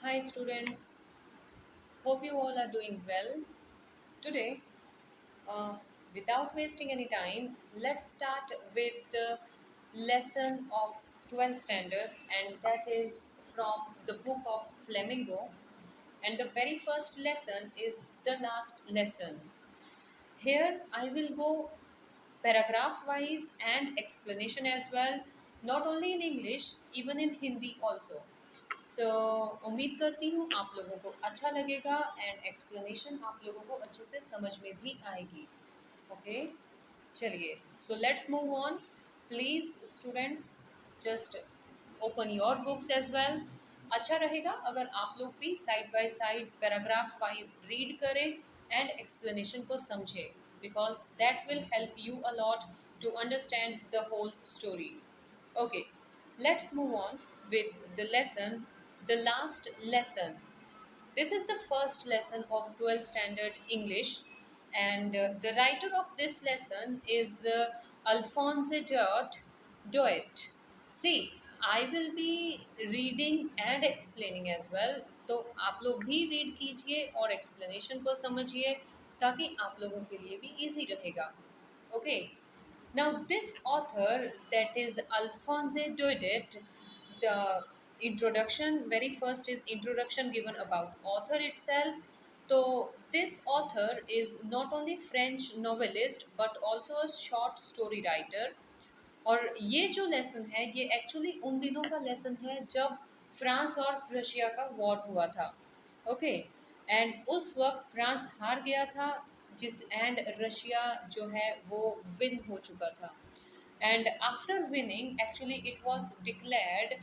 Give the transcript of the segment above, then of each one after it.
Hi students, hope you all are doing well. Today, uh, without wasting any time, let's start with the lesson of 12th standard, and that is from the book of Flamingo. And the very first lesson is the last lesson. Here I will go paragraph wise and explanation as well, not only in English, even in Hindi also. सो उम्मीद करती हूँ आप लोगों को अच्छा लगेगा and explanation आप लोगों को अच्छे से समझ में भी आएगी. ओके, चलिए. So let's move on. Please students, just open your books as well. अच्छा रहेगा अगर आप लोग भी side by side paragraph wise read करें एंड एक्सप्लेनेशन को समझें, because that will help you a lot to understand the whole story. Okay, let's move on with the lesson, the last lesson. This is the first lesson of 12th standard English, and the writer of this lesson is Alphonse Dauet. See, I will be reading and explaining as well. तो आप लोग भी read कीजिए और explanation को समझिए ताकि आप लोगों के लिए भी इजी रहेगा. Okay. Now, this author, that is Alphonse Daudet, the introduction, very first is introduction given about author itself. So, this author is not only French novelist but also a short story writer. और ये जो lesson है ये actually उन दिनों का lesson है जब फ्रांस और रशिया का वॉर हुआ था. ओके, एंड उस वक्त फ्रांस हार गया था, जिस एंड रशिया जो है वो विन हो चुका था. And after winning, actually it was declared,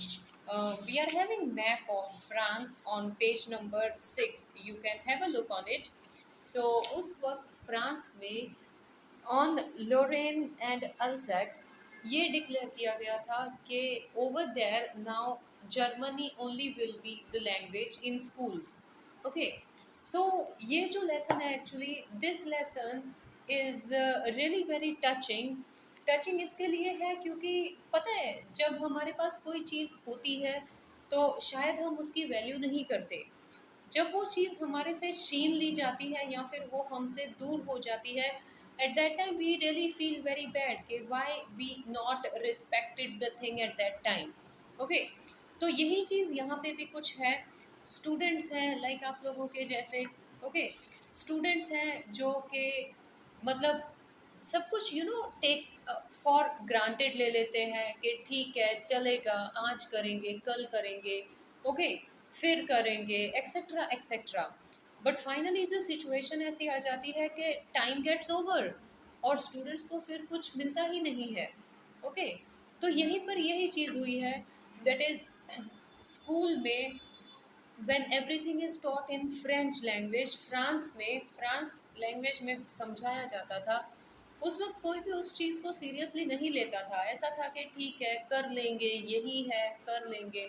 we are having map of France on page number 6. You can have a look on it. So उस वक्त फ्रांस में ऑन लोरेन एंड अल्सैक ये डिक्लेयर किया गया था कि over there now Germany only will be the language in schools. Okay, so ये जो लेसन है actually this lesson is really very touching. Touching इसके लिए है क्योंकि पता है जब हमारे पास कोई चीज़ होती है तो शायद हम उसकी वैल्यू नहीं करते. जब वो चीज़ हमारे से छीन ली जाती है या फिर वो हमसे दूर हो जाती है, at that time we really feel very bad कि why we not respected the thing at that time. Okay, तो यही चीज़ यहाँ पे भी कुछ है. स्टूडेंट्स हैं लाइक आप लोगों के जैसे. ओके, स्टूडेंट्स हैं जो कि मतलब सब कुछ टेक फॉर ग्रांटेड ले लेते हैं कि ठीक है चलेगा, आज करेंगे कल करेंगे. ओके, फिर करेंगे etcetera etcetera. But finally the situation ऐसी आ जाती है कि टाइम गेट्स ओवर और स्टूडेंट्स को फिर कुछ मिलता ही नहीं है. ओके, तो यहीं पर यही चीज़ हुई है. दैट इज़ स्कूल में when everything is taught in French language, France में फ्रांस लैंग्वेज में समझाया जाता था. उस वक्त कोई भी उस चीज़ को सीरियसली नहीं लेता था. ऐसा था कि ठीक है कर लेंगे, यही है कर लेंगे.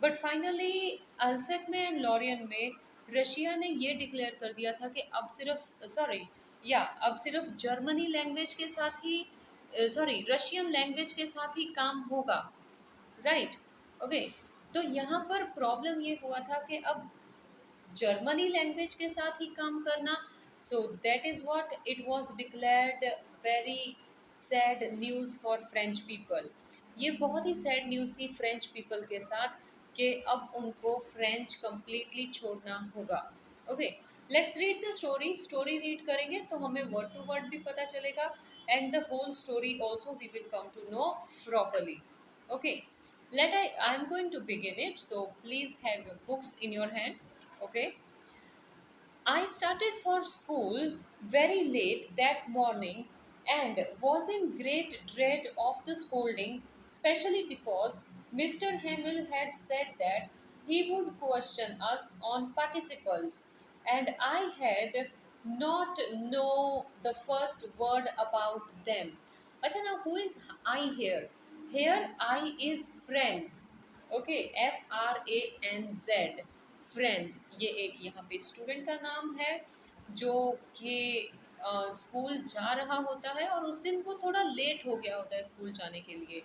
बट फाइनली अल्सेक में एंड लॉरियन में रशिया ने ये डिक्लेयर कर दिया था कि अब सिर्फ अब सिर्फ जर्मनी लैंग्वेज के साथ ही रशियन लैंग्वेज के साथ ही काम होगा. राइट. ओके, तो यहाँ पर प्रॉब्लम ये हुआ था कि अब जर्मनी लैंग्वेज के साथ ही काम करना. So that is what it was declared very sad news for French people. ये बहुत ही सैड न्यूज़ थी फ्रेंच पीपल के साथ कि अब उनको फ्रेंच कम्प्लीटली छोड़ना होगा. Okay, let's read the story. Story read करेंगे तो हमें वर्ड टू वर्ड भी पता चलेगा and the whole story also we will come to know properly. Okay, I'm going to begin it, so please have your books in your hand. Okay, I started for school very late that morning and was in great dread of the scolding, especially because Mr. Hamill had said that he would question us on participles, and I had not know the first word about them. Acha, now who is I here? Here I is friends. Okay, FRANZ. Friends, ये एक यहाँ पे student का नाम है जो कि school जा रहा होता है और उस दिन वो थोड़ा लेट हो गया होता है स्कूल जाने के लिए.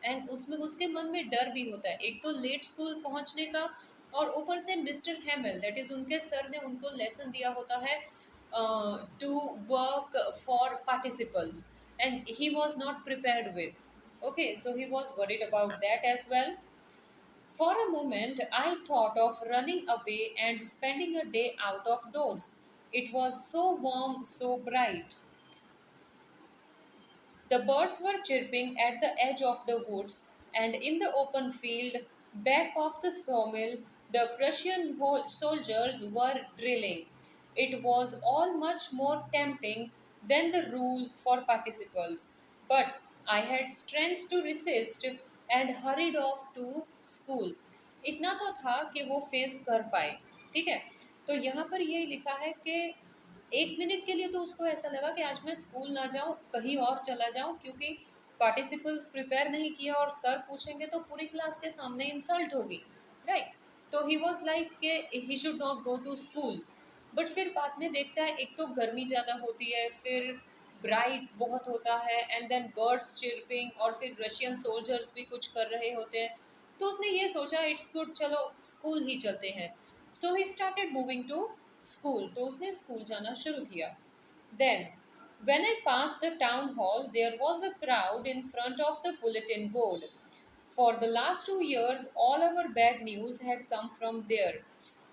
एंड उसमें उसके मन में डर भी होता है, एक तो लेट स्कूल पहुँचने का और ऊपर से मिस्टर हैमिल, दैट इज उनके सर ने उनको लेसन दिया होता है to work for participles, and he was not prepared with, okay, so he was worried about that as well. For a moment, I thought of running away and spending a day out of doors. It was so warm, so bright. The birds were chirping at the edge of the woods, and in the open field back of the sawmill, the Prussian soldiers were drilling. It was all much more tempting than the rule for participles, but I had strength to resist and hurried off to school. इतना तो था कि वो face कर पाए. ठीक है, तो यहाँ पर ये लिखा है कि 1 मिनट के लिए तो उसको ऐसा लगा कि आज मैं स्कूल ना जाऊं, कहीं और चला जाऊं, क्योंकि पार्टिसिपल्स प्रिपेयर नहीं किया और सर पूछेंगे तो पूरी क्लास के सामने इंसल्ट होगी, राइट. तो ही वॉज लाइक कि he should not go to school. But फिर बाद में देखता है, एक तो गर्मी ज़्यादा होती है, फिर ब्राइट बहुत होता है, एंड देन बर्ड्स चिरपिंग, और फिर रशियन सोल्जर्स भी कुछ कर रहे होते हैं. तो उसने ये सोचा इट्स गुड, चलो स्कूल ही चलते हैं. So he started moving to school. तो उसने स्कूल जाना शुरू किया. Then when I passed the town hall, there was a crowd in front of the bulletin board. For the last 2 years, all our bad news had come from there.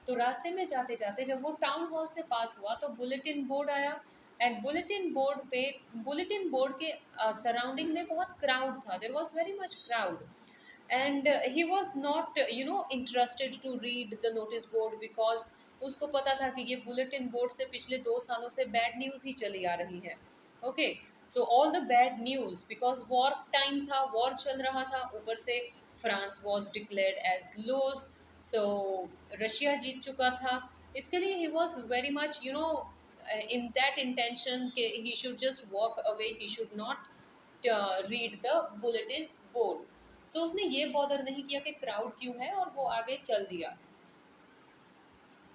तो रास्ते में जाते जाते जब वो टाउन हॉल से pass हुआ तो बुलेटिन बोर्ड आया, एंड बुलेटिन बोर्ड के सराउंडिंग में बहुत क्राउड था. There was very much crowd, and he was not interested to read the notice board, because उसको पता था कि ये बुलेटिन बोर्ड से पिछले 2 सालों से बैड न्यूज़ ही चली आ रही है. Okay, so all the bad news, because war time था, वॉर चल रहा था, ऊपर से France was declared as loose, so Russia जीत चुका था. इसके लिए he was very much in that intention कि he should just walk away, he should not read the bulletin board. So उसने ये बॉदर नहीं किया कि क्राउड क्यों है, और वो आगे चल दिया.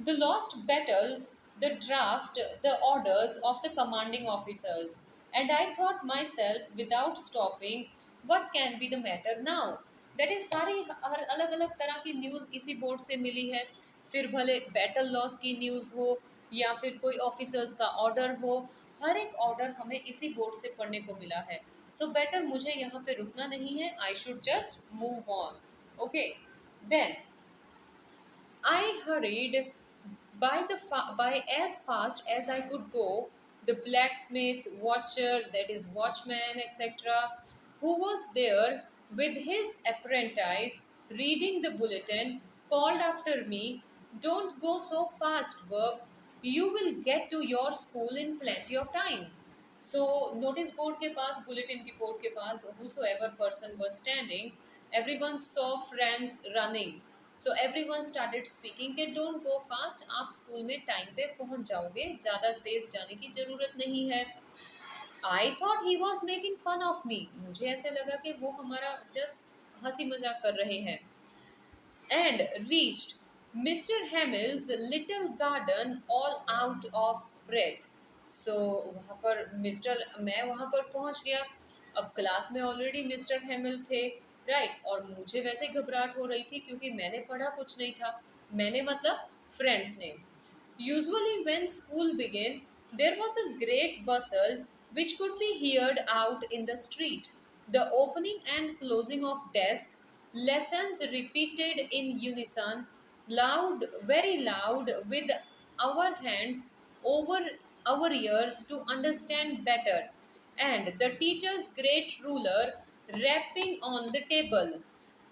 The lost battles, the draft, the orders of the commanding officers. And I thought myself without stopping, what can be the matter now? That is सारी हर अलग अलग तरह की न्यूज़ इसी बोर्ड से मिली है. फिर भले बैटल लॉस की न्यूज़ हो या फिर कोई ऑफिसर्स का ऑर्डर हो, हर एक ऑर्डर हमें इसी बोर्ड से पढ़ने को मिला है. सो बेटर मुझे यहाँ पे रुकना नहीं है, I should just move on. Okay, then I hurried by as fast as I could go. The blacksmith, watcher, that is watchman, etc., who was there with his apprentice reading the bulletin, called after me, "Don't go so fast, Bob. You will get to your school in plenty of time." So notice board के पास, bulletin की board के पास, whosoever person was standing, everyone saw friends running. So everyone started speaking कि don't go fast, आप school में time पे पहुंच जाओगे, ज़्यादा तेज जाने की ज़रूरत नहीं है. I thought he was making fun of me. मुझे ऐसे लगा कि वो हमारा जस्ट हंसी मजाक कर रहे हैं. And reached Mr. Hamill's little garden all out of breath. So वहाँ पर मैं वहाँ पर पहुँच गया. अब क्लास में ऑलरेडी मिस्टर हैमिल थे, राइट, और मुझे वैसे घबराहट हो रही थी क्योंकि मैंने पढ़ा कुछ नहीं था. मैंने मतलब फ्रेंड्स ने. Usually when school began, there was a great bustle which could be heard out in the street. The opening and closing of desks, lessons repeated in unison, loud, very loud, with our hands over our ears to understand better, and the teacher's great ruler rapping on the table.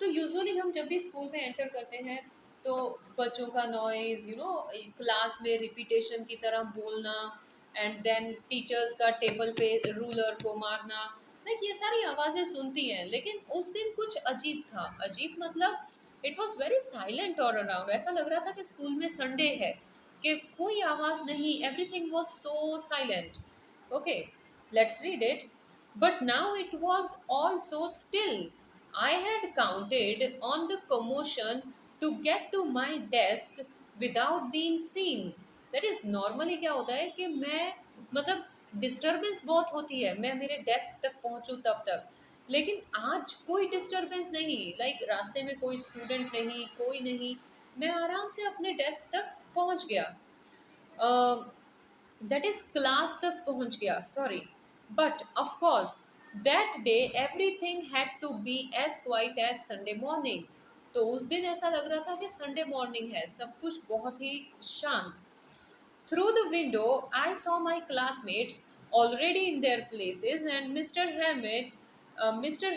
तो usually हम जब भी school में enter करते हैं तो बच्चों का नॉइज, क्लास में रिपीटेशन की तरह बोलना, एंड देन टीचर्स का टेबल पे रूलर को मारना, लाइक ये सारी आवाज़ें सुनती हैं. लेकिन उस दिन कुछ अजीब था. अजीब मतलब it was very silent all around. ऐसा लग रहा था कि स्कूल में संडे है, कि कोई आवाज़ नहीं, everything was so silent. Okay, let's read it. But now it was all so still. I had counted on the commotion to get to my desk without being seen. That is normally क्या होता है कि मैं मतलब disturbance बहुत होती है, मैं मेरे डेस्क तक पहुंचूं तब तक. लेकिन आज कोई डिस्टरबेंस नहीं, लाइक रास्ते में कोई स्टूडेंट नहीं, कोई नहीं. मैं आराम से अपने डेस्क तक पहुंच गया, दैट इज क्लास तक पहुंच गया, sorry. But of course that day everything had to be as quiet as Sunday morning. तो उस दिन ऐसा लग रहा था कि संडे मॉर्निंग है, सब कुछ बहुत ही शांत। Through the window, I saw my classmates already in their places and Mr.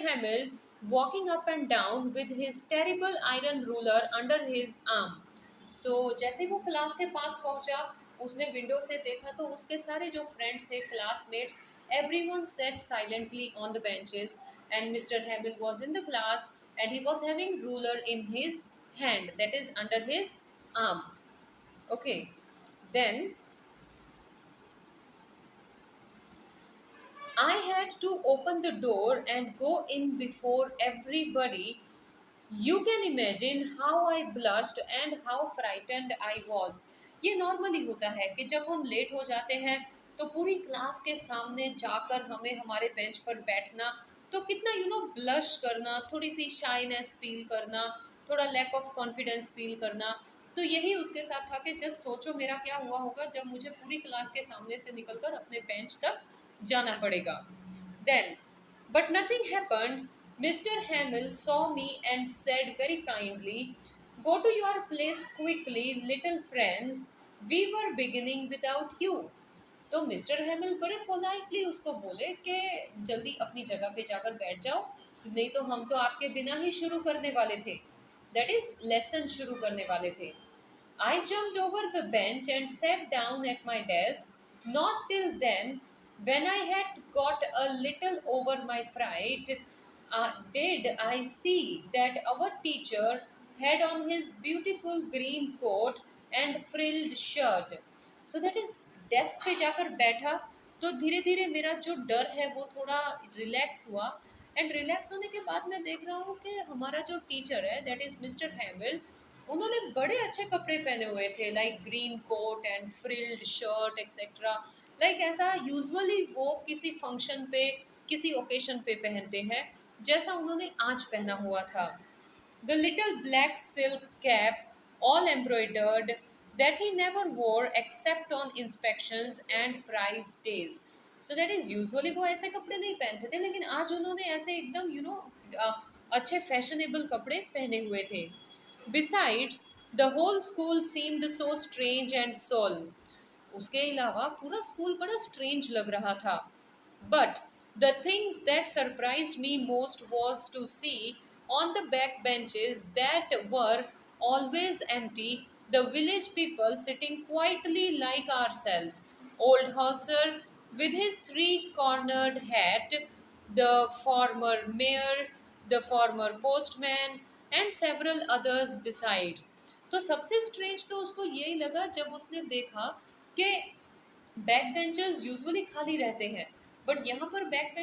Hamill walking up and down with his terrible iron ruler under his arm. So जैसे वो क्लास के पास पहुंचा, उसने विंडो से देखा तो उसके सारे जो फ्रेंड्स थे, classmates, everyone sat silently on the benches and Mr. Hamill was in the class and he was having ruler in his hand, that is under his arm. Okay, then I had to open the door and go in before everybody. You can imagine how I blushed and how frightened I was. ये normally होता है कि जब हम late हो जाते हैं तो पूरी क्लास के सामने जाकर हमें हमारे बेंच पर बैठना, तो कितना ब्लश करना, थोड़ी सी शाइनेस फील करना, थोड़ा लैक ऑफ कॉन्फिडेंस फील करना। तो यही उसके साथ था कि जस्ट सोचो मेरा क्या हुआ होगा जब मुझे पूरी क्लास के सामने से निकलकर अपने बेंच तक जाना पड़ेगा। Then, but nothing happened. Mr. Hamill saw me and said very kindly, "Go to your place quickly, little friends. We were beginning without you." तो मिस्टर हेमिल बड़े पोलाइटली उसको बोले कि जल्दी अपनी जगह पे जाकर बैठ जाओ, नहीं तो हम तो आपके बिना ही शुरू करने वाले थे, दैट इज लेसन शुरू करने वाले थे। I jumped over the bench and sat down at my desk. Not till then, when I had got a little over my fright, did I see that our teacher had on his beautiful green coat and frilled shirt. So that is desk पे जाकर बैठा तो धीरे धीरे मेरा जो डर है वो थोड़ा रिलैक्स हुआ। एंड रिलैक्स होने के बाद मैं देख रहा हूँ कि हमारा जो टीचर है दैट इज मिस्टर हैमिल, उन्होंने बड़े अच्छे कपड़े पहने हुए थे, like green coat and frilled shirt etcetera. Like ऐसा यूजुअली वो किसी फंक्शन पे, किसी ओकेशन पे पहनते हैं, जैसा उन्होंने आज पहना हुआ था। The little black silk cap, all embroidered, that he never wore except on inspections and prize days. So that is usually वो ऐसे कपड़े नहीं पहनते थे, लेकिन आज उन्होंने ऐसे एकदम अच्छे फैशनेबल कपड़े पहने हुए थे। Besides, the whole school seemed so strange and solemn. उसके अलावा पूरा स्कूल बड़ा स्ट्रेंज लग रहा था। But the things that surprised me most was to see on the back benches that were always empty, the village people sitting quietly like ourselves. Old Hauser with his three-cornered hat, the former mayor, the former postman, and several others besides. तो सबसे strange तो उसको यही लगा जब उसने देखा कि बैक बेंचर्स यूजुअली खाली रहते हैं, बट यहाँ पर बैक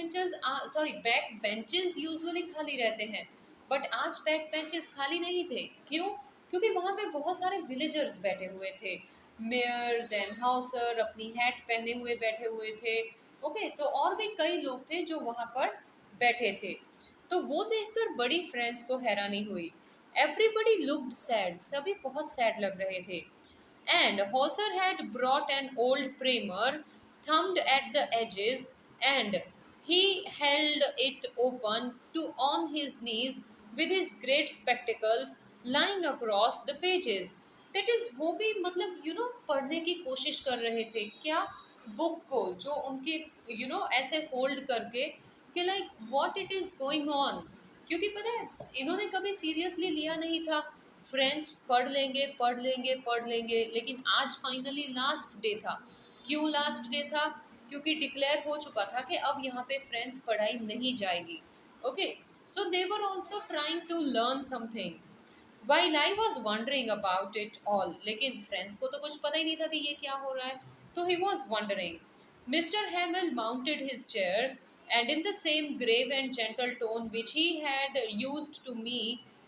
बेंचेस यूजुअली खाली रहते हैं, बट आज बैक बेंचेस खाली नहीं थे। क्यों? क्योंकि वहाँ पे बहुत सारे विलेजर्स बैठे हुए थे। मेयर देन हाउसर अपनी हैट पहने हुए बैठे हुए थे। ओके, तो और भी कई लोग थे जो वहाँ पर बैठे थे। तो वो देखकर बड़ी फ्रेंड्स को हैरानी हुई। एवरीबडी लुक्ड सैड, सभी बहुत सैड लग रहे थे। And Hauser had brought an old primer, thumbed at the edges, and he held it open to on his knees with his great spectacles lying across the pages. That is, वो भी मतलब पढ़ने की कोशिश कर रहे थे क्या, बुक को जो उनके ऐसे होल्ड करके कि like what it is going on. क्योंकि पता है इन्होंने कभी सीरियसली लिया नहीं था, फ्रेंच पढ़ लेंगे पढ़ लेंगे पढ़ लेंगे, लेकिन आज फाइनली लास्ट डे था। क्यों लास्ट डे था? क्योंकि डिक्लेयर हो चुका था कि अब यहाँ पे फ्रेंच पढ़ाई नहीं जाएगी। Okay, so they were also trying to learn something while I was wondering about it all. लेकिन फ्रेंड्स को तो कुछ पता ही नहीं था कि ये क्या हो रहा है, तो he was wondering. Mister हैमिल mounted his chair and in the same grave and gentle tone which he had used to me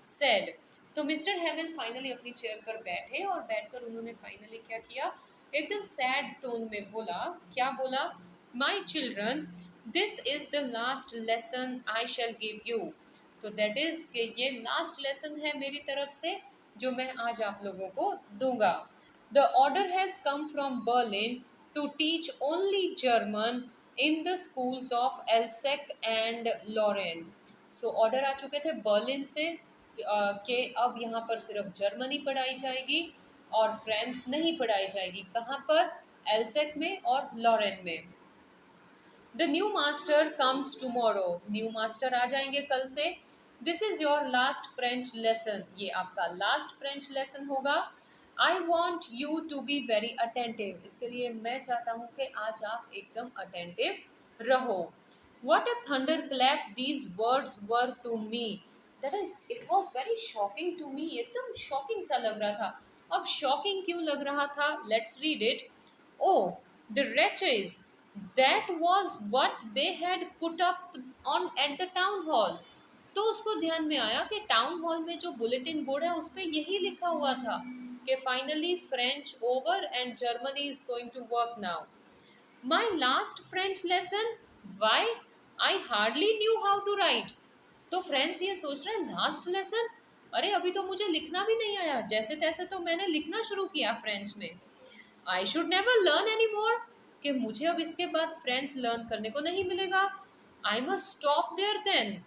said। तो मिस्टर हेमिल फाइनली अपनी चेयर पर बैठे और बैठकर उन्होंने फाइनली क्या किया, एकदम सैड टोन में बोला। क्या बोला? My children, this is the last lesson I shell give you. तो दैट इज कि ये लास्ट लेसन है मेरी तरफ से जो मैं आज आप लोगों को दूंगा. The order has come from Berlin to teach only German in the schools of Alsace and Lorraine. So order आ चुके थे बर्लिन से कि अब यहाँ पर सिर्फ जर्मनी पढ़ाई जाएगी और फ्रांस नहीं पढ़ाई जाएगी. कहाँ पर? एल्सेक में और लॉरेन में. The new master comes tomorrow. New master आ जाएंगे कल से. This is your last French lesson. ये आपका लास्ट फ्रेंच लेसन होगा. I want you to be very attentive. इसके लिए मैं चाहता हूँ कि आज आप एकदम अटेंटिव रहो. What a thunder clap these words were to me. That is it was very shocking to me. एकदम शॉकिंग सा लग रहा था. अब शॉकिंग क्यों लग रहा था? Let's read it. Oh the wretches, that was what they had put up on at the town hall. तो उसको ध्यान में आया कि टाउन हॉल में जो बुलेटिन बोर्ड है उस पर यही लिखा हुआ था कि finally French over and Germany is going to work now. My last French lesson, why I hardly knew how to write. तो फ्रेंड्स ये सोच रहे हैं लास्ट लेसन, अरे अभी तो मुझे लिखना भी नहीं आया, जैसे तैसे तो मैंने लिखना शुरू किया फ्रेंच में. I should never learn any more. कि मुझे अब इसके बाद फ्रेंच लर्न करने को नहीं मिलेगा. I must stop there then.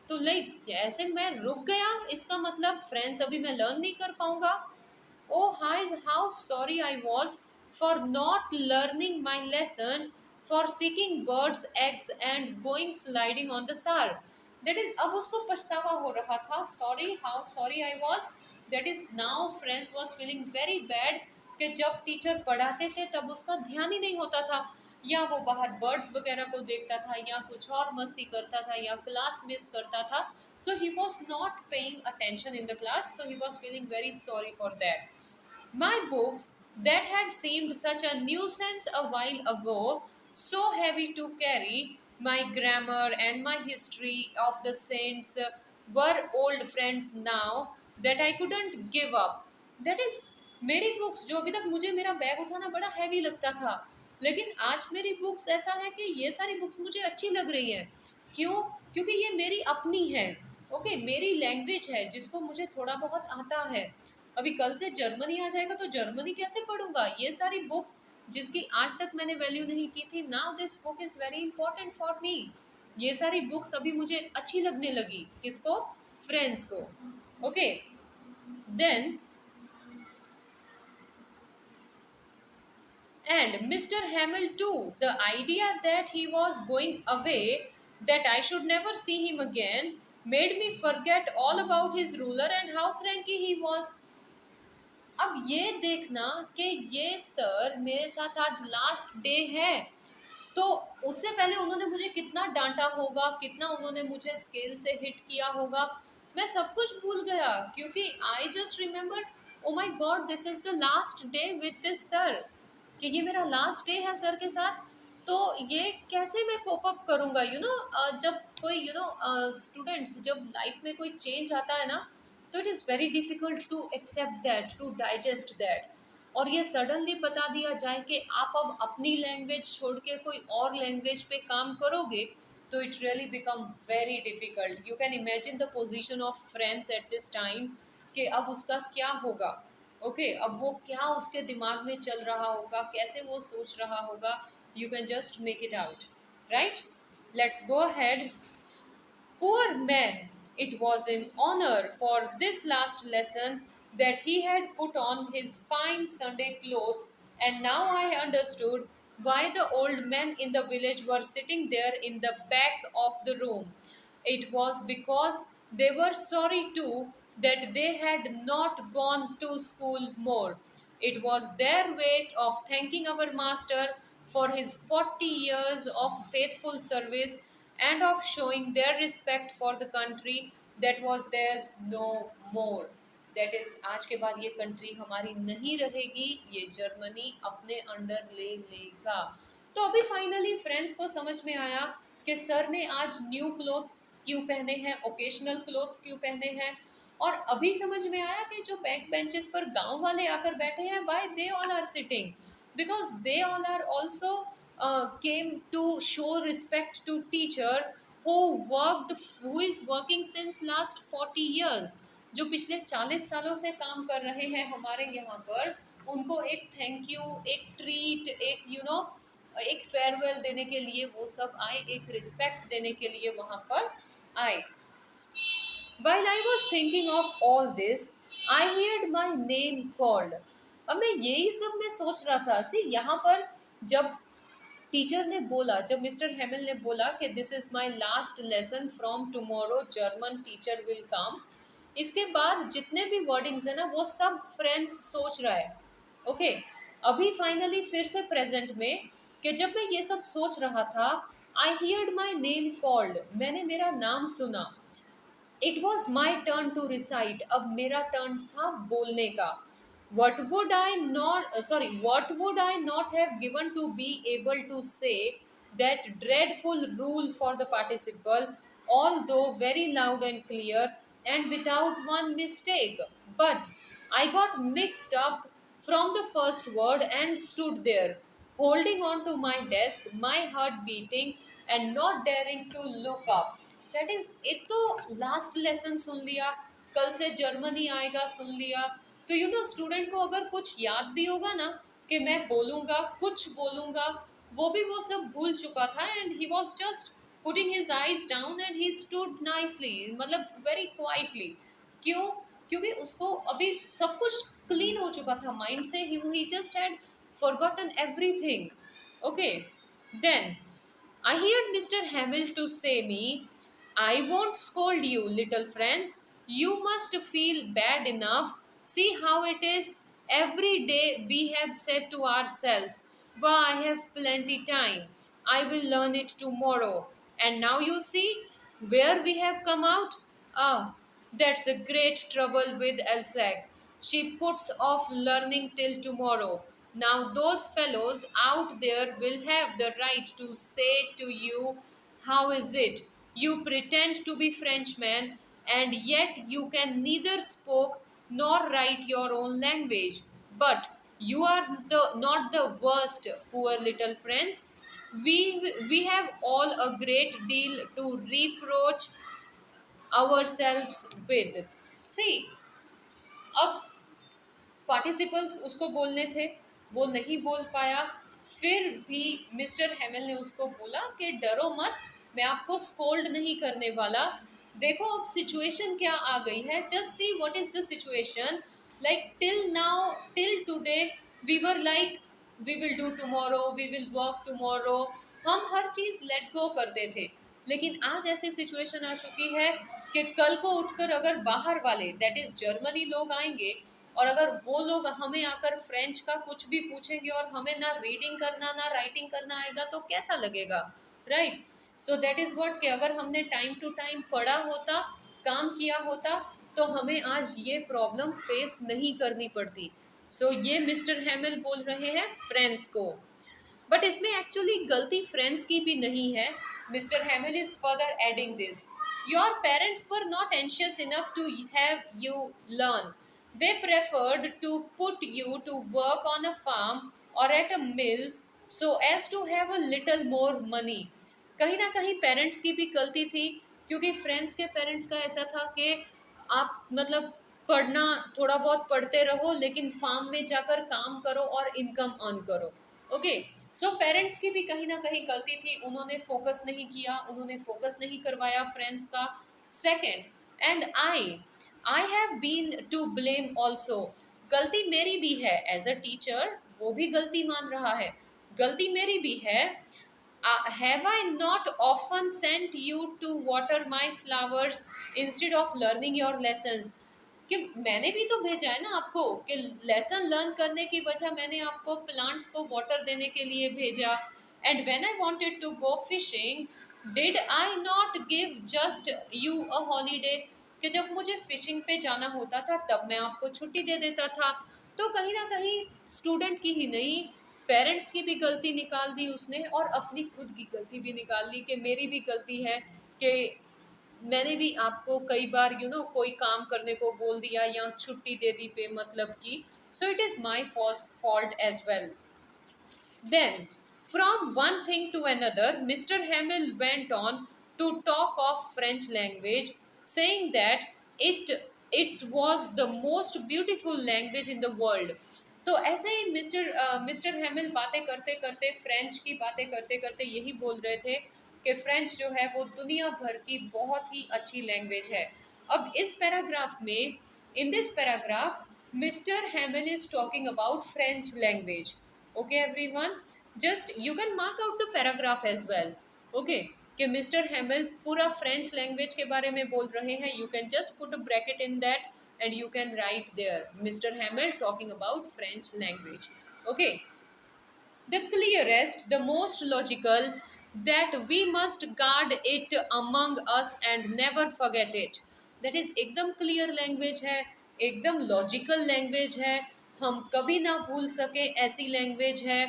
तो लाइक ऐसे मैं रुक गया, इसका मतलब फ्रेंच अभी मैं लर्न नहीं कर पाऊंगा. Oh hi how sorry I was for not learning my lesson for seeking birds eggs and going sliding on the Saar. That is अब उसको पछतावा हो रहा था. Sorry how sorry I was. That is now French was feeling very bad कि जब teacher पढ़ाते थे तब उसका ध्यान ही नहीं होता था, या वो बाहर बर्ड्स वगैरह को देखता था या कुछ और मस्ती करता था या क्लास मिस करता था. तो ही was not paying attention in the class. so he was feeling very sorry for that. My books that had seemed such a nuisance a while ago, so heavy to carry, my grammar and my history of the saints were old friends now that I couldn't give up. That is, मेरी books जो अभी तक मुझे मेरा bag उठाना बड़ा heavy लगता था, लेकिन आज मेरी बुक्स ऐसा है कि ये सारी बुक्स मुझे अच्छी लग रही है. क्यों? क्योंकि ये मेरी अपनी है. ओके, मेरी लैंग्वेज है जिसको मुझे थोड़ा बहुत आता है. अभी कल से जर्मनी आ जाएगा तो जर्मनी कैसे पढ़ूंगा? ये सारी बुक्स जिसकी आज तक मैंने वैल्यू नहीं की थी, now this book is very important for me. ये सारी बुक्स अभी मुझे अच्छी लगने लगी. किसको? फ्रेंड्स को. Okay, then and Mr. Hamill too. The idea that he was going away, that I should never see him again, made me forget all about his ruler and how cranky he was. अब ये देखना कि ये sir मेरे साथ आज last day है, तो उससे पहले उन्होंने मुझे कितना डांटा होगा, कितना उन्होंने मुझे स्केल से हिट किया होगा, मैं सब कुछ भूल गया. क्योंकि I just remember, oh my God, this is the last day with this sir, कि ये मेरा लास्ट डे है सर के साथ. तो ये कैसे मैं कोप अप करूँगा? जब कोई स्टूडेंट्स, जब लाइफ में कोई चेंज आता है ना, तो it is very difficult to accept that, to digest that. और ये सडनली बता दिया जाए कि आप अब अपनी लैंग्वेज छोड़ के कोई और लैंग्वेज पे काम करोगे, तो it really become very difficult. You can imagine the position of friends at this time कि अब उसका क्या होगा. ओके, अब वो क्या उसके दिमाग में चल रहा होगा, कैसे वो सोच रहा होगा. You can just make it out, right? Let's go ahead. Poor man, it was an honor for this last lesson that he had put on his fine Sunday clothes, and now I understood why the old men in the village were sitting there in the back of the room. It was because they were sorry too that they had not gone to school more. It was their way of thanking our Master for his 40 years of faithful service and of showing their respect for the country that was theirs no more. That is, आज के बाद ये country हमारी नहीं रहेगी, ये Germany अपने under ले लेगा. तो अभी फाइनली फ्रेंड्स को समझ में आया कि सर ने आज न्यू क्लोथ्स क्यों पहने हैं, ओकेशनल क्लोथ्स क्यों पहने हैं. और अभी समझ में आया कि जो बैक बेंचेस पर गांव वाले आकर बैठे हैं, why they all are sitting, because they all are also came to show respect to teacher who is working since last 40 years. जो पिछले 40 सालों से काम कर रहे हैं हमारे यहाँ पर, उनको एक थैंक यू, एक ट्रीट, एक एक फेयरवेल देने के लिए वो सब आए, एक रिस्पेक्ट देने के लिए वहाँ पर आए. While I was thinking of all this, I heard my name called. अब मैं यही सब मैं सोच रहा था. सी यहाँ पर जब टीचर ने बोला, जब मिस्टर हेमिल ने बोला कि this is my last lesson, from tomorrow German teacher will come, इसके बाद जितने भी वर्डिंग्स है ना वो सब फ्रेंड्स सोच रहा है. ओके, अभी फाइनली फिर से प्रेजेंट में कि जब मैं ये सब सोच रहा था, I heard my name called, मैंने मेरा नाम सुना. It was my turn to recite, अब मेरा टर्न था बोलने का. What would I not have given to be able to say that dreadful rule for the participle, although very loud and clear and without one mistake? But I got mixed up from the first word and stood there, holding on to my desk, my heart beating and not daring to look up. That is, एक तो last lesson सुन लिया, कल से Germany आएगा सुन लिया, तो student को अगर कुछ याद भी होगा ना कि मैं बोलूँगा, कुछ बोलूँगा, वो भी वो सब भूल चुका था. And he was just putting his eyes down and he stood nicely, मतलब वेरी क्वाइटली. क्यों? क्योंकि उसको अभी सब कुछ क्लीन हो चुका था माइंड से. He just had forgotten everything. Okay, then I heard Mr. Hamill to say me, I won't scold you, little friends. You must feel bad enough. See how it is. Every day we have said to ourselves, well, I have plenty time. I will learn it tomorrow. And now you see where we have come out. Ah, that's the great trouble with Elsac. She puts off learning till tomorrow. Now, those fellows out there will have the right to say to you, how is it? You pretend to be Frenchmen, and yet you can neither speak nor write your own language. But you are not the worst, poor little friends. We have all a great deal to reproach ourselves with. See, अब participles उसको बोलने थे, वो नहीं बोल पाया. फिर भी मिस्टर हेमिल ने उसको बोला कि डरो मत, मैं आपको स्कोल्ड नहीं करने वाला. देखो अब सिचुएशन क्या आ गई है. Just see what is the situation. Like till now, till today we were like we will do tomorrow, we will work tomorrow, हम हर चीज़ लेट गो करते थे. लेकिन आज ऐसी सिचुएशन आ चुकी है कि कल को उठकर अगर बाहर वाले, दैट इज जर्मनी लोग आएंगे, और अगर वो लोग हमें आकर फ्रेंच का कुछ भी पूछेंगे और हमें ना रीडिंग करना ना राइटिंग करना आएगा तो कैसा लगेगा, right? So that is what, कि अगर हमने टाइम टू टाइम पढ़ा होता, काम किया होता, तो हमें आज ये प्रॉब्लम फेस नहीं करनी पड़ती. सो ये मिस्टर हेमिल बोल रहे हैं फ्रेंड्स को. बट इसमें एक्चुअली गलती फ्रेंड्स की भी नहीं है. Mister Hamel is further adding this, your parents were not anxious enough to have you learn. They preferred to put you to work on a farm or at a mills so as to have a little more money. कहीं ना कहीं parents की भी गलती थी, क्योंकि friends के parents का ऐसा था कि आप मतलब पढ़ना, थोड़ा बहुत पढ़ते रहो, लेकिन फार्म में जाकर काम करो और इनकम अर्न करो. ओके, सो पेरेंट्स की भी कहीं ना कहीं गलती थी. उन्होंने फोकस नहीं किया, उन्होंने फोकस नहीं करवाया फ्रेंड्स का. Second, and I have been to blame also. गलती मेरी भी है एज अ टीचर, वो भी गलती मान रहा है, गलती मेरी भी है. Have I not often sent you to water my flowers instead of learning your lessons. कि मैंने भी तो भेजा है ना आपको, कि लेसन लर्न करने की वजह मैंने आपको प्लांट्स को वाटर देने के लिए भेजा. And when I wanted to go fishing, did I not give just you a holiday. कि जब मुझे फिशिंग पे जाना होता था तब मैं आपको छुट्टी दे देता था. तो कहीं ना कहीं स्टूडेंट की ही नहीं, पेरेंट्स की भी गलती निकाल दी उसने, और अपनी खुद की गलती भी निकाल ली कि मेरी भी गलती है कि मैंने भी आपको कई बार कोई काम करने को बोल दिया या छुट्टी दे दी पे मतलब की. So it is my fault as well. Then, from one thing to another, Mr. Hamill went on to talk of French language, saying that it it was the most beautiful language in the world. तो ऐसे ही mister Hemil बातें करते करते, French की बातें करते करते यही बोल रहे थे कि फ्रेंच जो है वो दुनिया भर की बहुत ही अच्छी लैंग्वेज है। अब इस पैराग्राफ में, in this paragraph, mister Hamel is talking about French language. Okay everyone, just you can mark out the paragraph as well. Okay, कि मिस्टर हेमिल पूरा फ्रेंच लैंग्वेज के बारे में बोल रहे हैं। You can just put a bracket in that and you can write there Mr. Hamill talking about French language. Okay, the clearest, the most logical, that we must guard it among us and never forget it. That is एकदम clear language है, एकदम logical language है, हम कभी ना भूल सके ऐसी language है।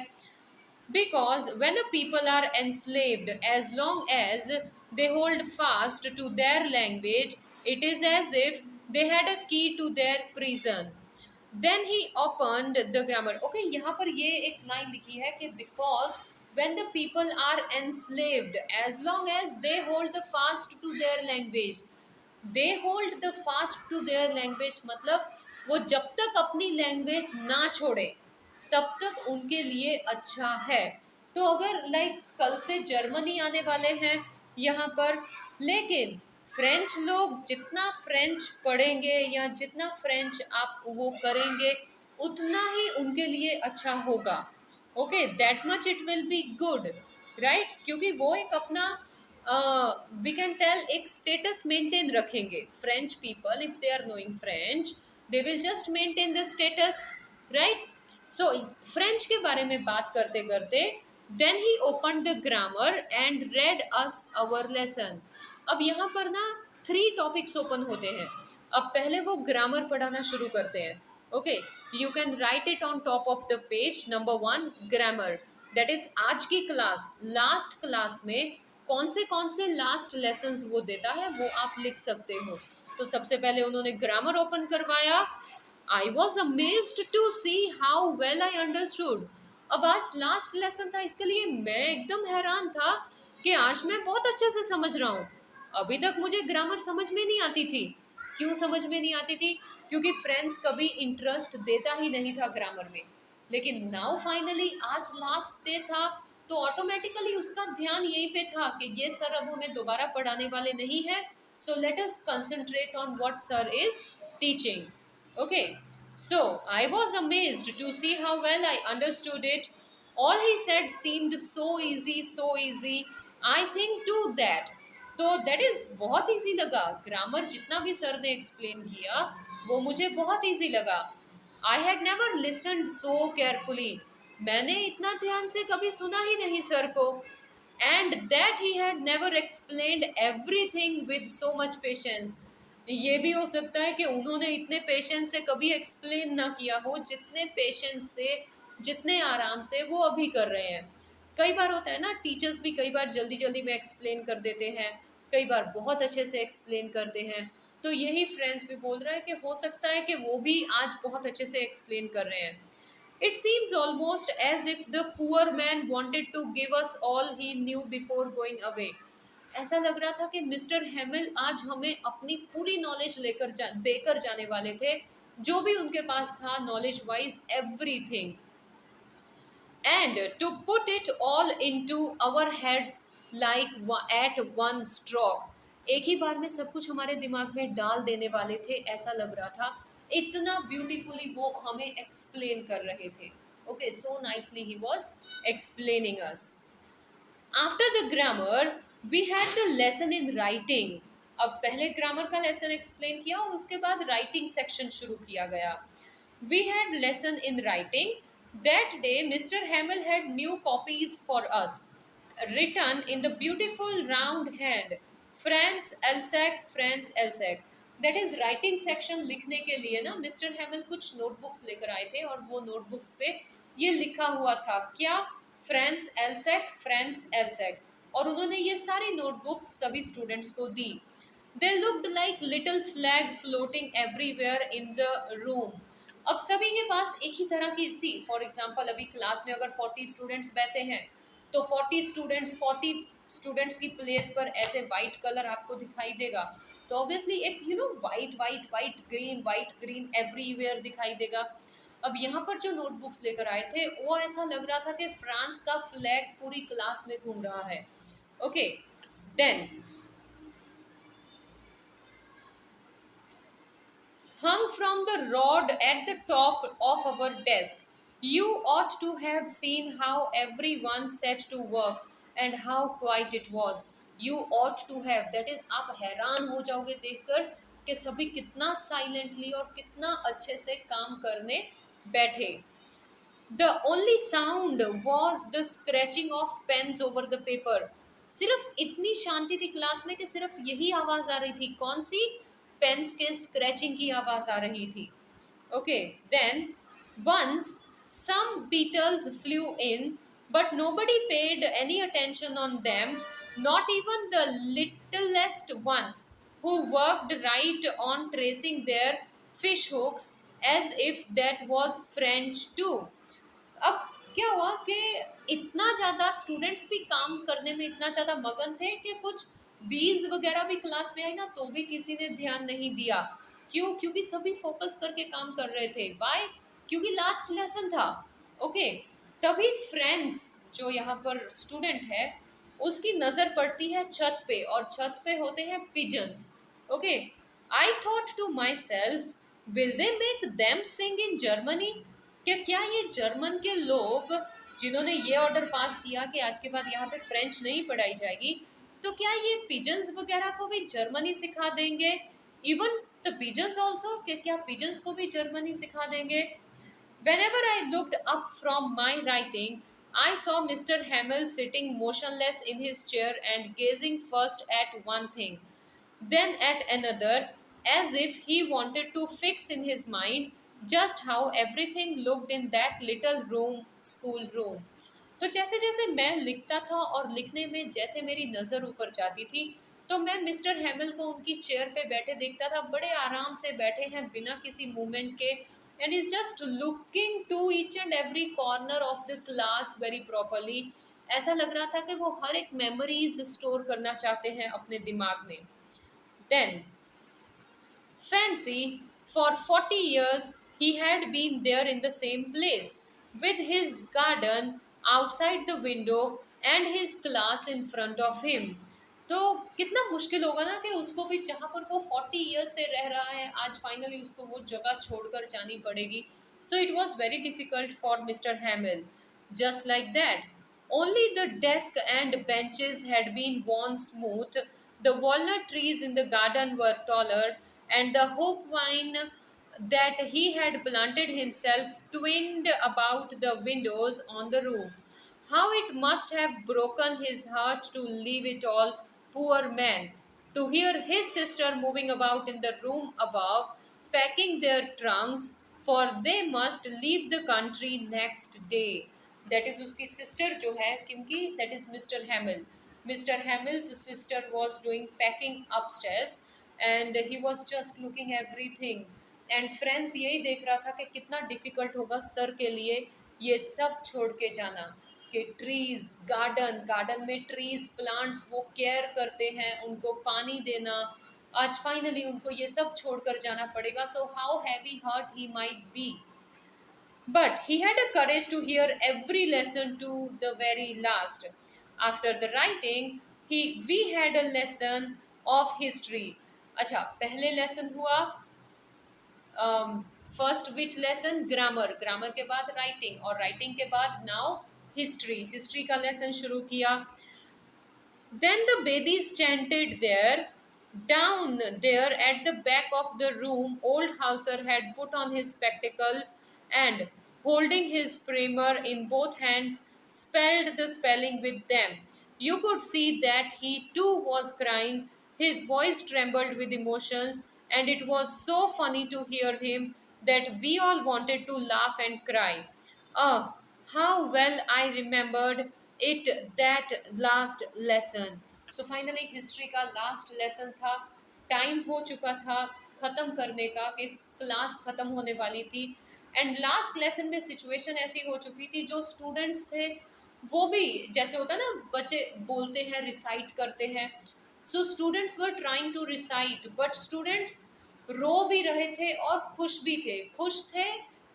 Because when the people are enslaved, as long as they hold fast to their language, it is as if they had a key to their prison. Then he opened the grammar. Okay, यहाँ पर ये एक line लिखी है कि because when the people are enslaved, as long as they hold the fast to their language, they hold the fast to their language मतलब वो जब तक अपनी लैंग्वेज ना छोड़े तब तक उनके लिए अच्छा है। तो अगर लाइक कल से जर्मनी आने वाले हैं यहाँ पर, लेकिन फ्रेंच लोग जितना फ्रेंच पढ़ेंगे या जितना फ्रेंच आप वो करेंगे उतना ही उनके लिए अच्छा होगा। Okay, that much it will be good, right, क्योंकि वो एक अपना वी कैन टेल एक स्टेटस मेंटेन रखेंगे। French people if they are knowing French, they will just maintain the status, right. So French के बारे में बात करते करते then he open the grammar and read us our lesson. अब यहाँ पर ना 3 टॉपिक्स ओपन होते हैं। अब पहले वो ग्रामर पढ़ाना शुरू करते हैं। Okay, you can write it on top of the page. Number 1 grammar, that is आज की क्लास, लास्ट क्लास में कौन से लास्ट लेसन्स वो देता है वो आप लिख सकते हो। तो सबसे पहले उन्होंने ग्रामर ओपन करवाया। I was amazed to see how well I understood. अब आज लास्ट लेसन था, इसके लिए मैं एकदम हैरान था कि आज मैं बहुत अच्छे से समझ रहा हूँ। अभी तक मुझे ग्रामर समझ में नहीं आती थी। क्यों समझ में नहीं आती थी? क्योंकि फ्रेंड्स कभी इंटरेस्ट देता ही नहीं था ग्रामर में। लेकिन नाउ फाइनली आज लास्ट डे था तो ऑटोमेटिकली उसका ध्यान यहीं पे था कि ये सर अब हमें दोबारा पढ़ाने वाले नहीं है, so let us concentrate on what sir is teaching. Okay, so I was amazed to see how well I understood it. All he said seemed so easy, so easy. I think too that. तो that is बहुत easy लगा। Grammar जितना भी sir ने explain किया वो मुझे बहुत ईजी लगा। I had never listened so carefully, मैंने इतना ध्यान से कभी सुना ही नहीं सर को। And that he had never explained everything with so much patience. ये भी हो सकता है कि उन्होंने इतने पेशेंस से कभी एक्सप्लेन ना किया हो जितने पेशेंस से, जितने आराम से वो अभी कर रहे हैं। कई बार होता है ना, टीचर्स भी कई बार जल्दी जल्दी में एक्सप्लेन कर देते हैं, कई बार बहुत अच्छे से एक्सप्लेन करते हैं। तो यही फ्रेंड्स भी बोल रहा है कि हो सकता है कि वो भी आज बहुत अच्छे से एक्सप्लेन कर रहे हैं। It seems almost as if the poor man wanted to give us all he knew before going away. ऐसा लग रहा था कि मिस्टर हेमिल आज हमें अपनी पूरी नॉलेज देकर जाने वाले थे, जो भी उनके पास था knowledge wise, everything, and to put it all into our heads like at one stroke. एक ही बार में सब कुछ हमारे दिमाग में डाल देने वाले थे, ऐसा लग रहा था। इतना ब्यूटीफुली वो हमें एक्सप्लेन कर रहे थे। Okay, so nicely he was explaining us. After the grammar we had the lesson in writing. अब पहले ग्रामर का लेसन एक्सप्लेन किया और उसके बाद राइटिंग सेक्शन शुरू किया गया। We had lesson in writing. That day mister Hamel had new copies for us written in the beautiful round hand France Alsace, France Alsace. That is writing section लिखने के लिए ना मिस्टर हेमिल कुछ notebooks लेकर आए थे और वो नोटबुक्स पे ये लिखा हुआ था क्या, फ्रांस एल्सैक, फ्रांस एल्सैक। और उन्होंने ये सारी नोटबुक्स सभी स्टूडेंट्स को दी। They looked like little flag floating everywhere in the room. अब सभी के पास एक ही तरह की सी, फॉर एग्जाम्पल अभी क्लास में अगर 40 स्टूडेंट्स बैठे हैं तो 40 स्टूडेंट्स की प्लेस पर ऐसे वाइट कलर आपको दिखाई देगा। तो ऑब्वियसली एक white white white green everywhere दिखाई देगा। अब यहाँ पर जो नोटबुक्स लेकर आए थे वो ऐसा लग रहा था कि फ्रांस का फ्लैग पूरी क्लास में घूम रहा है। Okay, then hung from the rod at the top of our desk. You ought to have seen how everyone set to work and how quiet it was. You ought to have, that is, आप हैरान हो जाओगे देखकर कि सभी कितना silently और कितना अच्छे से काम करने बैठे। The only sound was the scratching of pens over the paper. सिर्फ इतनी शांति थी क्लास में कि सिर्फ यही आवाज आ रही थी। कौन सी? पेन्स के स्क्रैचिंग की आवाज आ रही थी। Okay, then once some beetles flew in, but nobody paid any attention on them, not even the littlest ones, who worked right on tracing their fish hooks as if that was French too. अब क्या हुआ कि इतना ज़्यादा students भी काम करने में इतना ज़्यादा मगन थे कि कुछ बीज वगैरह भी क्लास में आई ना, तो भी किसी ने ध्यान नहीं दिया। क्यों? क्योंकि सभी फोकस करके काम कर रहे थे। वाई? क्योंकि लास्ट लेसन था। ओके, तभी फ्रेंड्स जो यहाँ पर स्टूडेंट है उसकी नज़र पड़ती है छत पे, और छत पे होते हैं pigeons. Okay, I thought to myself, will they make them sing in Germany? कि क्या ये जर्मन के लोग जिन्होंने ये ऑर्डर पास किया कि आज के बाद यहाँ पे फ्रेंच नहीं पढ़ाई जाएगी, तो क्या ये पिजन्स वगैरह को भी जर्मनी सिखा देंगे? इवन द पिजन्स ऑल्सो, कि क्या पिजन्स को भी जर्मनी सिखा देंगे? Whenever I looked up from my writing, I saw Mr. Hamill sitting motionless in his chair and gazing first at one thing, then at another, as if he wanted to fix in his mind just how everything looked in that little room, school room. तो जैसे जैसे मैं लिखता था और लिखने में जैसे मेरी नज़र ऊपर जाती थी, तो मैं मिस्टर हैमिल को उनकी चेयर पे बैठे देखता था। बड़े आराम से बैठे हैं बिना किसी मूवमेंट के, and is just looking to each and every corner of the class very properly. ऐसा लग रहा था कि वो हर एक मेमोरीज स्टोर करना चाहते हैं अपने दिमाग में। Then, fancy, for 40 years he had been there in the same place, with his garden outside the window and his class in front of him. तो कितना मुश्किल होगा ना कि उसको भी, जहाँ पर वो 40 ईयर्स से रह रहा है, आज फाइनली उसको वो जगह छोड़कर जानी पड़ेगी। So it was very difficult for mister हैमिल। Just like that, only the desk and benches had been worn smooth, the walnut trees in the garden were taller, and the hope vine that he had planted himself twined about the windows on the roof. How it must have broken his heart to leave it all, poor man, to hear his sister moving about in the room above, packing their trunks, for they must leave the country next day. That is उसकी sister जो है किनकी, that is Mr. Hamill. Mr. Hamill's sister was doing packing upstairs and he was just looking everything. And friends यही देख रहा था कि कितना difficult होगा सर के लिए ये सब छोड़ के जाना, कि ट्रीज, गार्डन में ट्रीज प्लांट्स वो केयर करते हैं, उनको पानी देना, आज फाइनली उनको ये सब छोड़कर जाना पड़ेगा. So how heavy heart he might be. But he had a courage to hear every lesson to the very last. After the writing, we had a lesson of history. अच्छा, पहले लेसन हुआ first विच lesson, grammar के बाद writing, और writing के बाद now history का lesson शुरू किया. Then the babies chanted there. Down there at the back of the room, old Hauser had put on his spectacles and, holding his primer in both hands, spelled the spelling with them. You could see that he too was crying. His voice trembled with emotions, and it was so funny to hear him that we all wanted to laugh and cry. Ah, how well I remembered it, that last lesson. So finally history का last lesson था. Time हो चुका था ख़त्म करने का, कि class ख़त्म होने वाली थी. एंड लास्ट लेसन में सिचुएशन ऐसी हो चुकी थी, जो स्टूडेंट्स थे वो भी, जैसे होता है ना बच्चे बोलते हैं, रिसाइट करते हैं, so students were trying to recite, but students रो भी रहे थे और खुश भी थे। खुश थे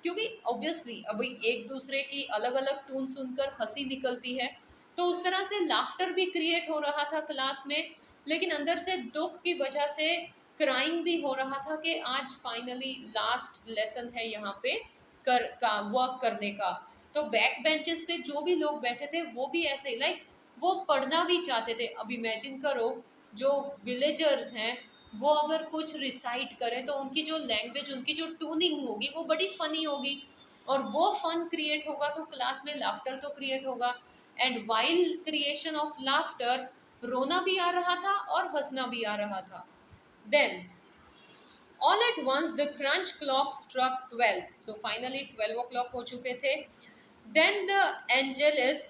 क्योंकि ऑब्वियसली अभी एक दूसरे की अलग अलग टून सुनकर हंसी निकलती है, तो उस तरह से लाफ्टर भी क्रिएट हो रहा था क्लास में। लेकिन अंदर से दुख की वजह से क्राइम भी हो रहा था कि आज फाइनली लास्ट लेसन है यहाँ पे कर का वर्क करने का। तो बैक बेंचेस पे जो भी लोग बैठे थे वो भी ऐसे ही लाइक वो पढ़ना भी चाहते थे। अब इमेजिन करो, जो विलेजर्स हैं वो अगर कुछ रिसाइट करें तो उनकी जो लैंग्वेज, उनकी जो ट्यूनिंग होगी वो बड़ी फनी होगी, और वो फन क्रिएट होगा तो क्लास में लाफ्टर तो क्रिएट होगा। And while creation of laughter, रोना भी आ रहा था और हंसना भी आ रहा था। Then all at once the crunch clock struck 12, so finally 12 o'clock हो चुके थे। Then the Angelus,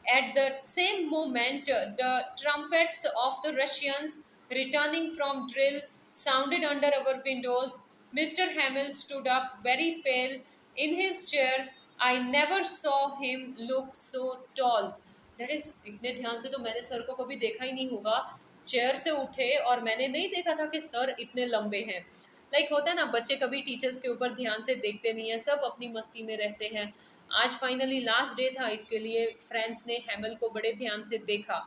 at the same moment the trumpets of the Russians returning from drill sounded under our windows. Mr. Hamill stood up very pale in his chair. I never saw him look so tall. That is, इतने ध्यान से तो मैंने sir को कभी देखा ही नहीं होगा। चेयर से उठे और मैंने नहीं देखा था कि सर इतने लंबे हैं। लाइक होता है ना, बच्चे कभी टीचर्स के ऊपर ध्यान से देखते नहीं है, सब अपनी मस्ती में रहते हैं। आज फाइनली लास्ट डे था, इसके लिए फ्रेंड्स ने हैमल को बड़े ध्यान से देखा।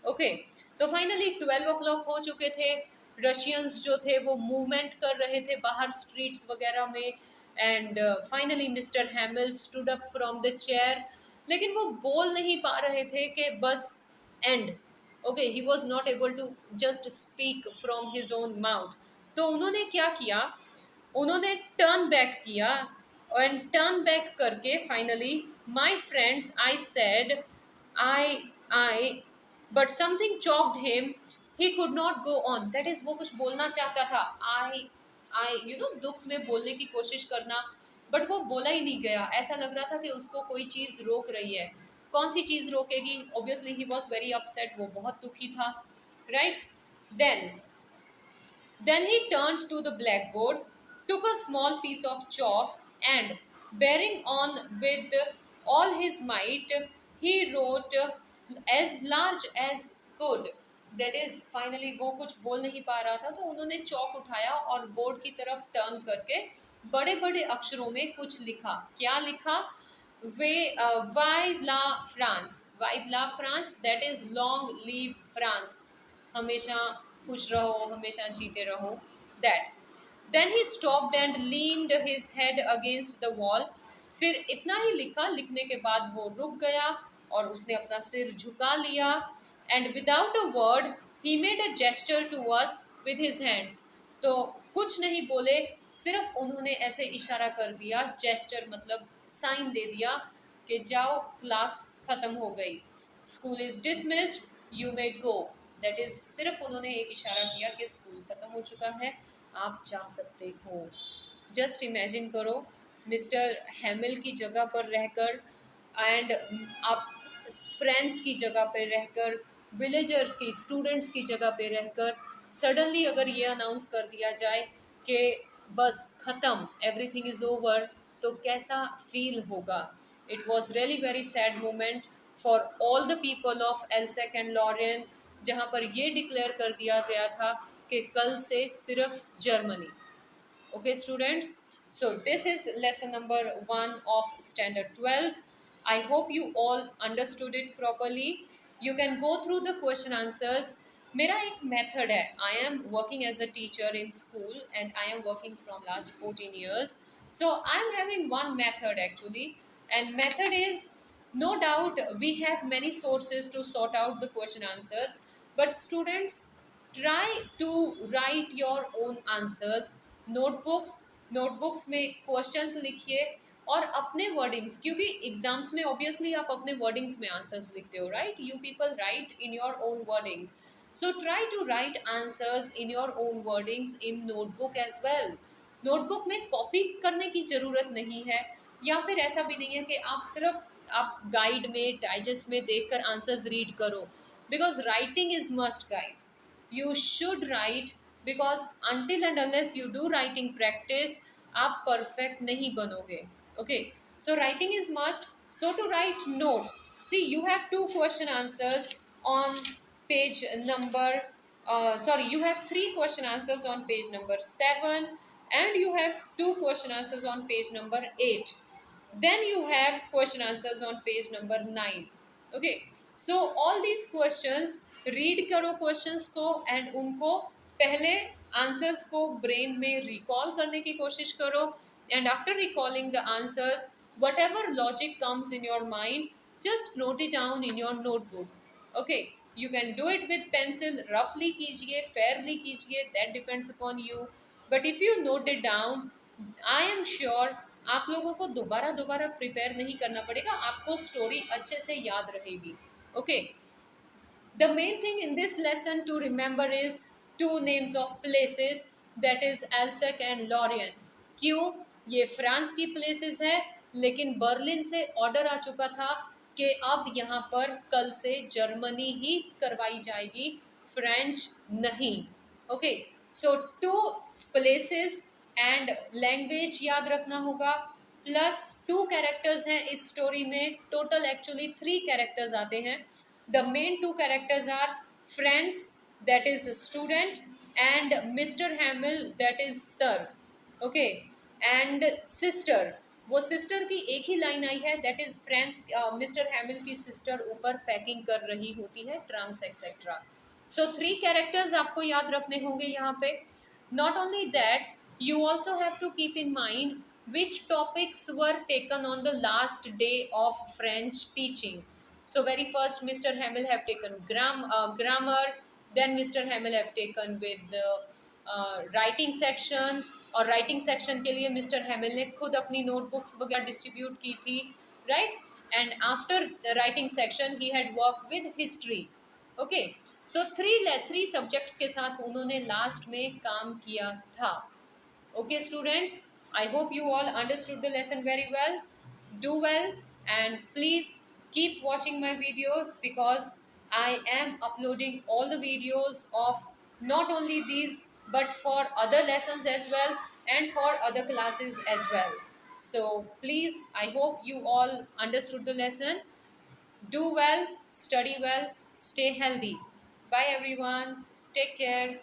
ओके, तो फाइनली 12 o'clock हो चुके थे। रशियंस जो थे वो मूवमेंट कर रहे थे बाहर स्ट्रीट्स वगैरह में। And finally mister Hamel stood up from the chair, लेकिन वो बोल नहीं पा रहे थे कि बस end. Okay, he was not able to just speak from his own mouth. तो उन्होंने क्या किया, उन्होंने टर्न बैक किया, एंड टर्न बैक करके finally my friends I said I but something choked him, he could not go on. That is, वो कुछ बोलना चाहता था, आई यू नो, दुख में बोलने की कोशिश करना, बट वो बोला ही नहीं गया। ऐसा लग रहा था कि उसको कोई चीज़ रोक रही है। कौन सी चीज़ रोकेगी? Obviously he was very upset, वो बहुत दुखी था, right. Then he turned to the blackboard, took a small piece of chalk, and bearing on with all his might, he wrote as large as could. That is, finally वो कुछ बोल नहीं पा रहा था, तो उन्होंने चौक उठाया और बोर्ड की तरफ टर्न करके बड़े बड़े अक्षरों में कुछ लिखा। क्या लिखा? वे vive la France, vive la France, that is long live France, हमेशा खुश रहो, हमेशा जीते रहो, that. Then he stopped and leaned his head against the wall. फिर इतना ही लिखा, लिखने के बाद वो रुक गया और उसने अपना सिर झुका लिया। And without a word he made a gesture to us with his hands. तो कुछ नहीं बोले, सिर्फ उन्होंने ऐसे इशारा कर दिया, जेस्चर मतलब साइन दे दिया कि जाओ, क्लास खत्म हो गई, school is dismissed, you may go. That is, सिर्फ उन्होंने एक इशारा किया कि स्कूल खत्म हो चुका है, आप जा सकते हो। जस्ट इमेजिन करो, मिस्टर हैमिल की जगह पर रहकर एंड आप फ्रेंड्स की जगह पर रहकर, विलेजर्स की, स्टूडेंट्स की जगह पे रहकर सडनली अगर ये अनाउंस कर दिया जाए कि बस ख़त्म, एवरीथिंग इज़ ओवर, तो कैसा फील होगा। It was really very sad moment for all the people of Alsace and Lorraine, जहाँ पर ये डिक्लेयर कर दिया गया था कि कल से सिर्फ Germany. Okay, students, so this is lesson number 1 of standard 12th. I hope you all understood it properly. You can go through the question answers. मेरा एक method है, I am working as a teacher in school and I am working from last 14 years. So I am having one method actually, and method is, no doubt we have many sources to sort out the question answers, but students, try to write your own answers. Notebooks में questions लिखिए और अपने wordings, क्योंकि exams में obviously आप अपने wordings में answers लिखते हो, right. You people write in your own wordings, so try to write answers in your own wordings in notebook as well. Notebook में कॉपी करने की ज़रूरत नहीं है, या फिर ऐसा भी नहीं है कि आप सिर्फ आप गाइड में, डाइजेस्ट में देखकर आंसर्स रीड करो, because writing is must guys. You should write, because until and unless you do writing practice, आप perfect नहीं बनोगे। Okay, so writing is must. So to write notes, see, you have two question answers on page number sorry, you have 3 question answers on page number 7, and you have 2 question answers on page number 8. Then you have question answers on page number 9. Okay, so all these questions, read करो questions को and उनको पहले answers को brain में recall करने की कोशिश करो, and after recalling the answers, whatever logic comes in your mind, just note it down in your notebook. Okay, you can do it with pencil, roughly कीजिए, fairly कीजिए, that depends upon you. But if you note it down, I am sure आप लोगों को दोबारा दोबारा prepare नहीं करना पड़ेगा, आपको स्टोरी अच्छे से याद रहेगी. Okay, the main thing in this lesson to remember is 2 names of places, that is Alsace and Lorient. क्यों? ये फ्रांस की प्लेसेस है, लेकिन बर्लिन से ऑर्डर आ चुका था कि अब यहाँ पर कल से जर्मनी ही करवाई जाएगी, फ्रेंच नहीं. Okay, so 2 places and language याद रखना होगा, प्लस 2 कैरेक्टर्स हैं इस स्टोरी में. टोटल एक्चुअली 3 कैरेक्टर्स आते हैं. The main 2 characters are friends, that is student, and Mr. Hamill, that is sir. Okay, and sister, वो sister की एक ही लाइन आई है, that is friends. Mr. Hamill की sister ऊपर पैकिंग कर रही होती है, trunks etc. So 3 characters आपको याद रखने होंगे यहाँ पे. Not only that, you also have to keep in mind which topics were taken on the last day of French teaching. So very first Mr. Hamill have taken grammar, then Mr. Hamill have taken with the writing section, और writing section के लिए Mr. Hamill ने खुद अपनी notebooks वगैरह distribute की थी, right? And after the writing section he had worked with history. Okay, so three subjects के साथ उन्होंने last में काम किया था. Okay students, I hope you all understood the lesson very well. Do well, and please keep watching my videos, because I am uploading all the videos of not only these but for other lessons as well and for other classes as well. So please, I hope you all understood the lesson. Do well, study well, stay healthy. Bye everyone. Take care.